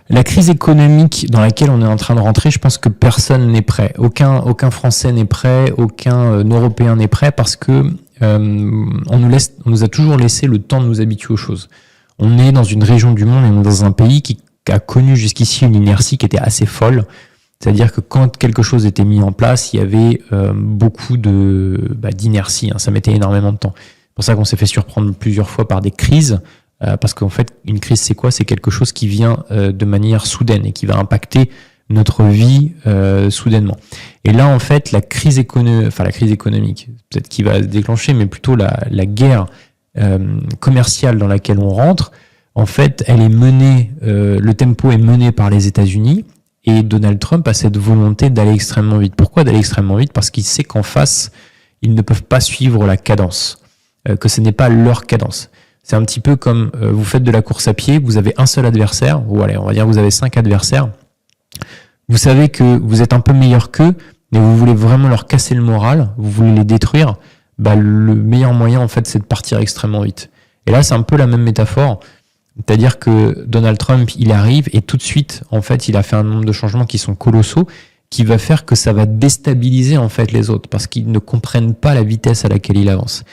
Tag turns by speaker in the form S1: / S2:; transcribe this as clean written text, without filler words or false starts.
S1: La crise économique dans laquelle on est en train de rentrer, je pense que personne n'est prêt. Aucun Français n'est prêt, aucun Européen n'est prêt parce que on nous a toujours laissé le temps de nous habituer aux choses. On est dans une région du monde et on est dans un pays qui a connu jusqu'ici une inertie qui était assez folle. C'est-à-dire que quand quelque chose était mis en place, il y avait beaucoup d'inertie. Ça mettait énormément de temps. C'est pour ça qu'on s'est fait surprendre plusieurs fois par des crises. Parce qu'en fait, une crise, c'est quoi? C'est quelque chose qui vient de manière soudaine et qui va impacter notre vie soudainement. Et là, en fait, la crise économique, peut-être qui va se déclencher, mais plutôt la guerre commerciale dans laquelle on rentre, en fait, elle est menée, le tempo est mené par les États-Unis et Donald Trump a cette volonté d'aller extrêmement vite. Pourquoi d'aller extrêmement vite? Parce qu'il sait qu'en face, ils ne peuvent pas suivre la cadence, que ce n'est pas leur cadence. C'est un petit peu comme vous faites de la course à pied, vous avez un seul adversaire, ou allez, on va dire que vous avez 5 adversaires. Vous savez que vous êtes un peu meilleur qu'eux, mais vous voulez vraiment leur casser le moral, vous voulez les détruire. Le meilleur moyen, en fait, c'est de partir extrêmement vite. Et là, c'est un peu la même métaphore. C'est-à-dire que Donald Trump, il arrive et tout de suite, en fait, il a fait un nombre de changements qui sont colossaux, qui va faire que ça va déstabiliser, en fait, les autres, parce qu'ils ne comprennent pas la vitesse à laquelle il avance.